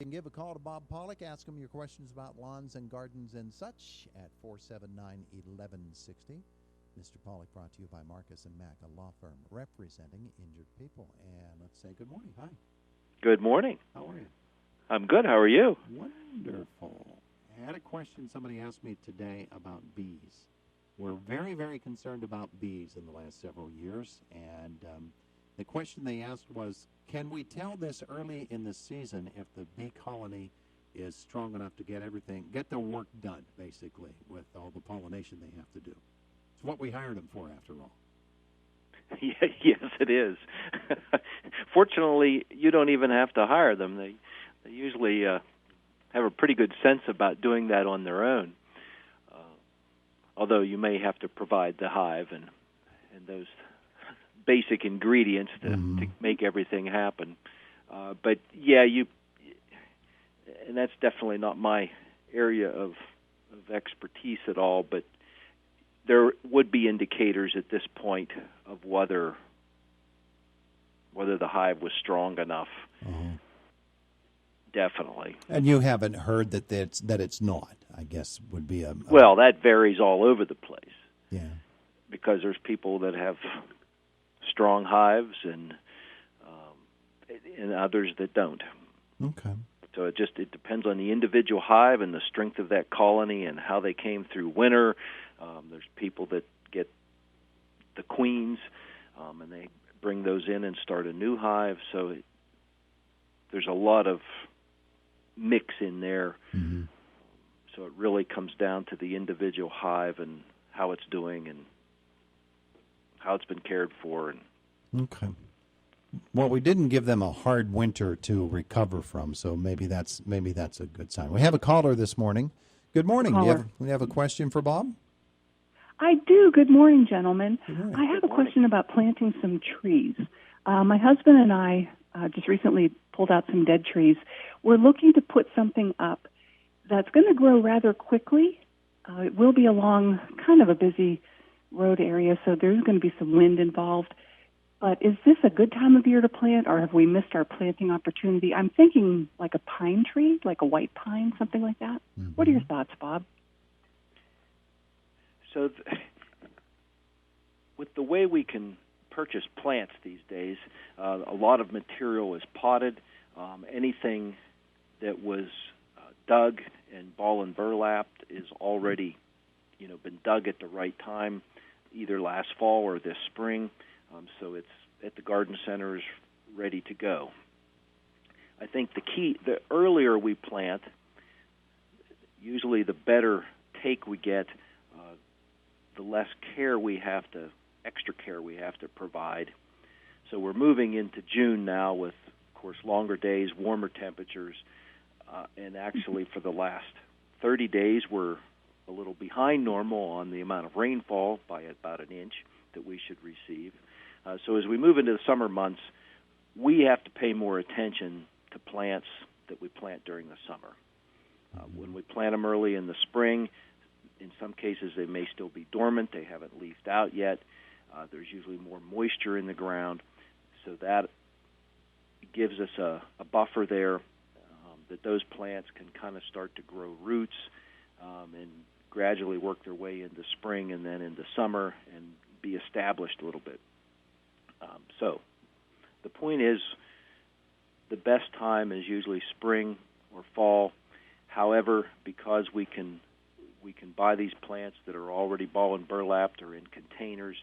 You can give a call to Bob Pollock, ask him your questions about lawns and gardens and such at 479-1160. Mr. Pollock brought to you by Marcus & Mack, a law firm representing injured people. And let's say good morning. Hi. Good morning. How are you? I'm good. How are you? Wonderful. I had a question somebody asked me today about bees. We're very, very concerned about bees in the last several years, and the question they asked was, can we tell this early in the season if the bee colony is strong enough to get the work done, basically, with all the pollination they have to do? It's what we hired them for, after all. Yes, it is. Fortunately, you don't even have to hire them. They usually have a pretty good sense about doing that on their own. Although you may have to provide the hive and those basic ingredients to make everything happen. But yeah, and that's definitely not my area of expertise at all. But there would be indicators at this point of whether the hive was strong enough. Definitely. And you haven't heard that it's not, I guess, would be a... Well, that varies all over the place. Yeah. Because there's people that have strong hives and others that don't. Okay. So it depends on the individual hive and the strength of that colony and how they came through winter. There's people that get the queens, and they bring those in and start a new hive. So there's a lot of mix in there. So it really comes down to the individual hive and how it's doing and how it's been cared for. Okay. Well, we didn't give them a hard winter to recover from, so maybe that's a good sign. We have a caller this morning. Good morning. Do you have a question for Bob? I do. Good morning, gentlemen. Good morning. I have a question about planting some trees. My husband and I just recently pulled out some dead trees. We're looking to put something up that's going to grow rather quickly. It will be along kind of a busy road area, so there's going to be some wind involved. But is this a good time of year to plant, or have we missed our planting opportunity? I'm thinking like a pine tree, like a white pine, something like that. What are your thoughts, Bob? So with the way we can purchase plants these days, a lot of material is potted. Anything that was dug and ball and burlapped is already, been dug at the right time, either last fall or this spring. So it's at the garden centers, ready to go. I think the earlier we plant, usually the better take we get, the less extra care we have to provide. So we're moving into June now with, of course, longer days, warmer temperatures, and actually for the last 30 days we're a little behind normal on the amount of rainfall by about an inch that we should receive. So as we move into the summer months, we have to pay more attention to plants that we plant during the summer. When we plant them early in the spring, in some cases they may still be dormant. They haven't leafed out yet. There's usually more moisture in the ground. So that gives us a buffer there that those plants can kind of start to grow roots and gradually work their way into spring and then into summer and be established a little bit. So the point is the best time is usually spring or fall. However, because we can buy these plants that are already ball and burlapped or in containers,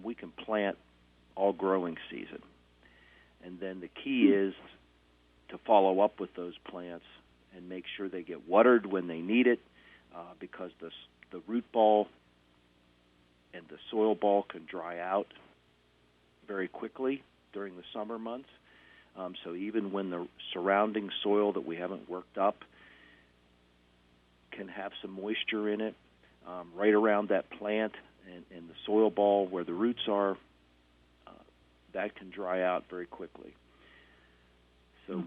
we can plant all growing season. And then the key is to follow up with those plants and make sure they get watered when they need it, because the root ball and the soil ball can dry out very quickly during the summer months. So even when the surrounding soil that we haven't worked up can have some moisture in it, right around that plant and the soil ball where the roots are, that can dry out very quickly. So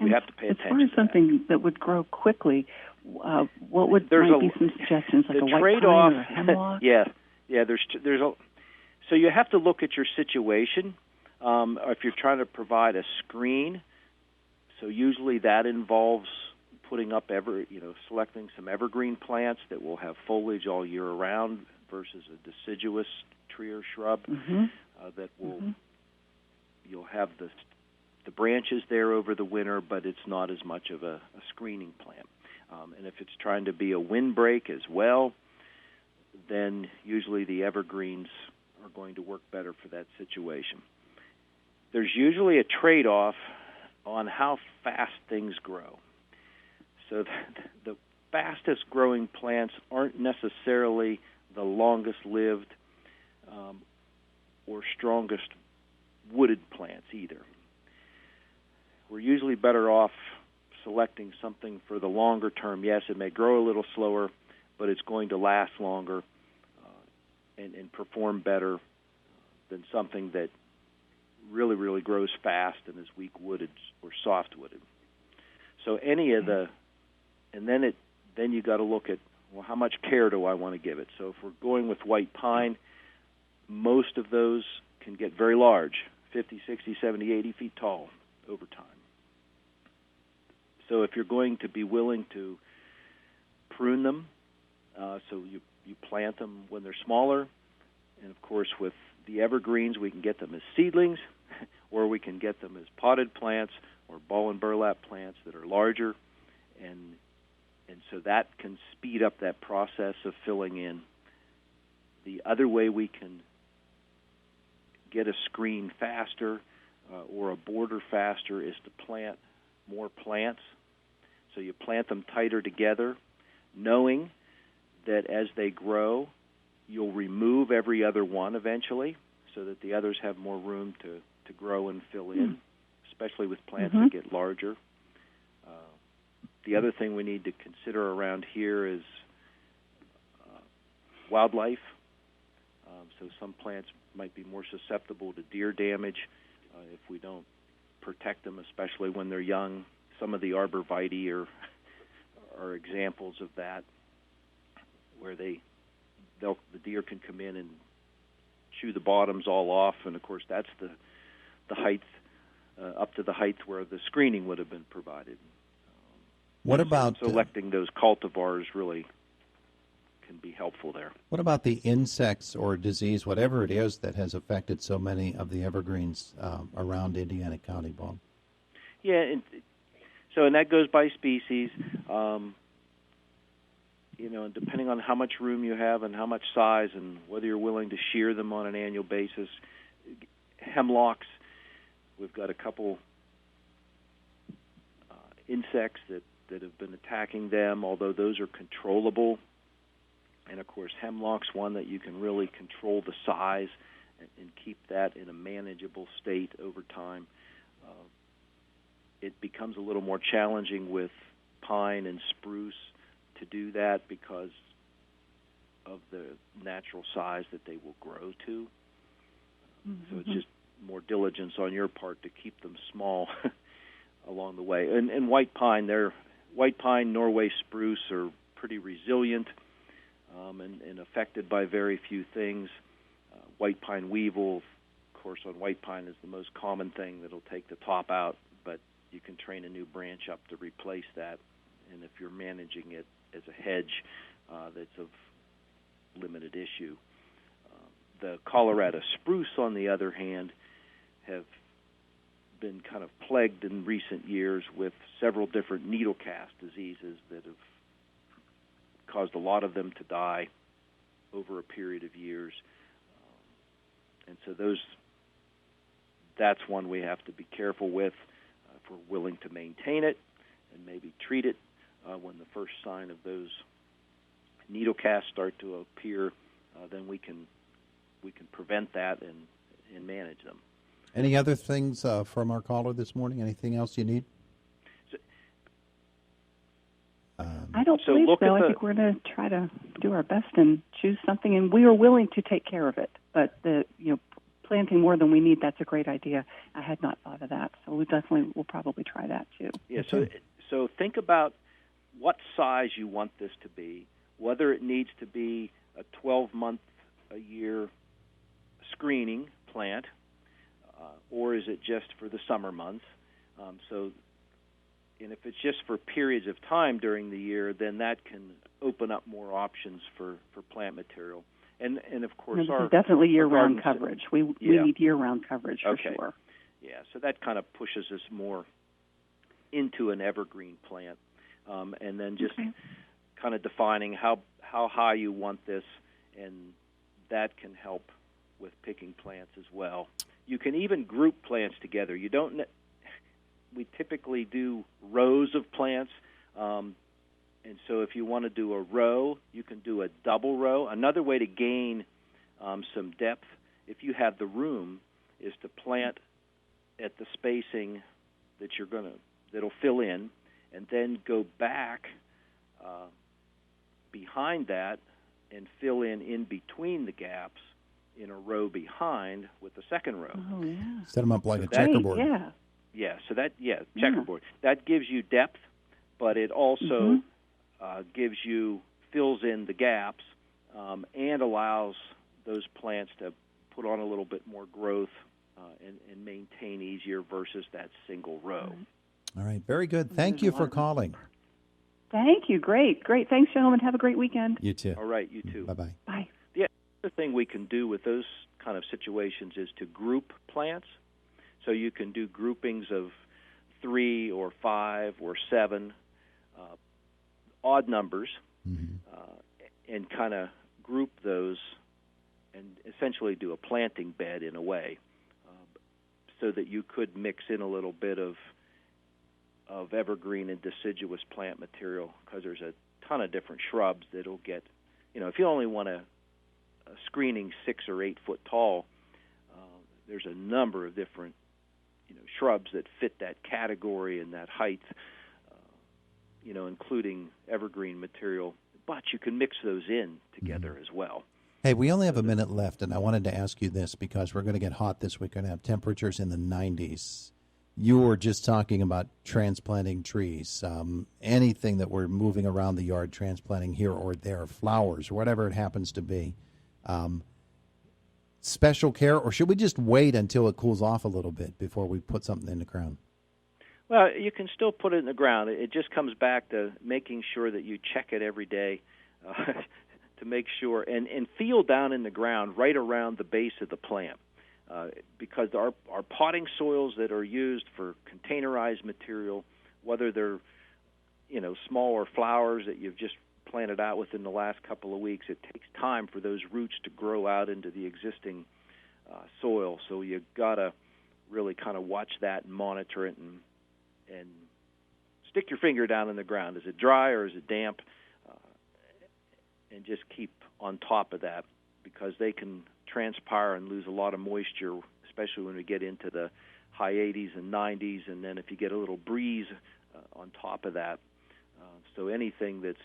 we have to pay attention. As far as something that would grow quickly, what might be some suggestions, like a white pine or a hemlock? Yeah. So you have to look at your situation. If you're trying to provide a screen So usually that involves putting up selecting some evergreen plants that will have foliage all year around versus a deciduous tree or shrub that will you'll have the branches there over the winter, but it's not as much of a screening plant. And if it's trying to be a windbreak as well, then usually the evergreens are going to work better for that situation. There's usually a trade-off on how fast things grow. So the fastest growing plants aren't necessarily the longest lived or strongest wooded plants either. We're usually better off selecting something for the longer term. Yes, it may grow a little slower, but it's going to last longer and perform better than something that really, really grows fast and is weak-wooded or soft-wooded. So any of the, and then you got to look at, well, how much care do I want to give it? So if we're going with white pine, most of those can get very large, 50, 60, 70, 80 feet tall over time. So if you're going to be willing to prune them, so you plant them when they're smaller, and of course with the evergreens we can get them as seedlings, or we can get them as potted plants or ball and burlap plants that are larger, and so that can speed up that process of filling in. The other way we can get a screen faster or a border faster is to plant more plants. So you plant them tighter together, knowing that as they grow, you'll remove every other one eventually so that the others have more room to grow and fill in, especially with plants that get larger. The other thing we need to consider around here is wildlife. So some plants might be more susceptible to deer damage if we don't protect them, especially when they're young. Some of the arborvitae are examples of that, where the deer can come in and chew the bottoms all off, and of course that's the height up to the height where the screening would have been provided. What about selecting those cultivars really can be helpful there. What about the insects or disease, whatever it is, that has affected so many of the evergreens around Indiana County, Bob? Yeah, and that goes by species. And depending on how much room you have and how much size and whether you're willing to shear them on an annual basis. Hemlocks, we've got a couple insects that have been attacking them, although those are controllable. And, of course, hemlock's one that you can really control the size and keep that in a manageable state over time. It becomes a little more challenging with pine and spruce to do that because of the natural size that they will grow to. So it's just more diligence on your part to keep them small along the way. And white pine, Norway spruce are pretty resilient and affected by very few things. White pine weevil, of course, on white pine is the most common thing that'll take the top out, but you can train a new branch up to replace that. And if you're managing it as a hedge, that's of limited issue. The Colorado spruce, on the other hand, have been kind of plagued in recent years with several different needlecast diseases that have caused a lot of them to die over a period of years. And so that's one we have to be careful with if we're willing to maintain it and maybe treat it when the first sign of those needlecasts start to appear. Then we can prevent that and manage them. Any other things from our caller this morning? Anything else you need? I don't believe so. I think we're going to try to do our best and choose something, and we are willing to take care of it. But planting more than we need, that's a great idea. I had not thought of that, so we'll probably try that too. Yeah. So think about what size you want this to be, whether it needs to be a 12-month-a-year screening plant, or is it just for the summer months? So And if it's just for periods of time during the year, then that can open up more options for plant material. And of course, this is definitely year-round coverage. We need year-round coverage for sure. Yeah, so that kind of pushes us more into an evergreen plant, and then just kind of defining how high you want this, and that can help with picking plants as well. You can even group plants together. We typically do rows of plants, and so if you want to do a row, you can do a double row. Another way to gain some depth, if you have the room, is to plant at the spacing that'll fill in, and then go back behind that and fill in between the gaps in a row behind with the second row. Oh, yeah. Set them up like a checkerboard. Yeah, so checkerboard. That gives you depth, but it also fills in the gaps and allows those plants to put on a little bit more growth and maintain easier versus that single row. All right, very good. Thank you for calling. Thank you. Great. Thanks, gentlemen. Have a great weekend. You too. All right, you too. Bye-bye. Bye. The other thing we can do with those kind of situations is to group plants. So you can do groupings of 3 or 5 or 7 odd numbers, and kind of group those and essentially do a planting bed in a way, so that you could mix in a little bit of evergreen and deciduous plant material, because there's a ton of different shrubs that'll get, if you only want a screening 6 or 8 foot tall, there's a number of different shrubs that fit that category and that height, including evergreen material. But you can mix those in together as well. Hey, we only have a minute left, and I wanted to ask you this because we're going to get hot this week. We're going to have temperatures in the 90s. You were just talking about transplanting trees, anything that we're moving around the yard, transplanting here or there, flowers, whatever it happens to be. Special care, or should we just wait until it cools off a little bit before we put something in the ground? Well, you can still put it in the ground. It just comes back to making sure that you check it every day to make sure, and feel down in the ground right around the base of the plant. Because our potting soils that are used for containerized material, whether they're smaller flowers that you've just planted out within the last couple of weeks, it takes time for those roots to grow out into the existing soil. So you gotta really kind of watch that and monitor it, and stick your finger down in the ground. Is it dry or is it damp? And just keep on top of that, because they can transpire and lose a lot of moisture, especially when we get into the high 80s and 90s, and then if you get a little breeze on top of that. So anything that's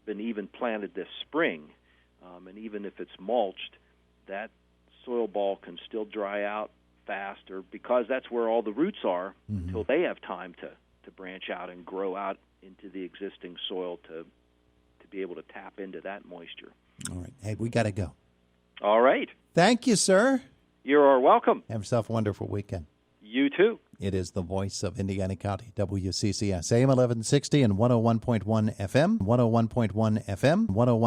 been even planted this spring, and even if it's mulched, that soil ball can still dry out faster, because that's where all the roots are until they have time to branch out and grow out into the existing soil to be able to tap into that moisture. All right. Hey, we got to go. All right. Thank you, sir. You're welcome. Have yourself a wonderful weekend. You too. It is the voice of Indiana County, WCCS, AM 1160 and 101.1 FM, 101.1 FM, 101.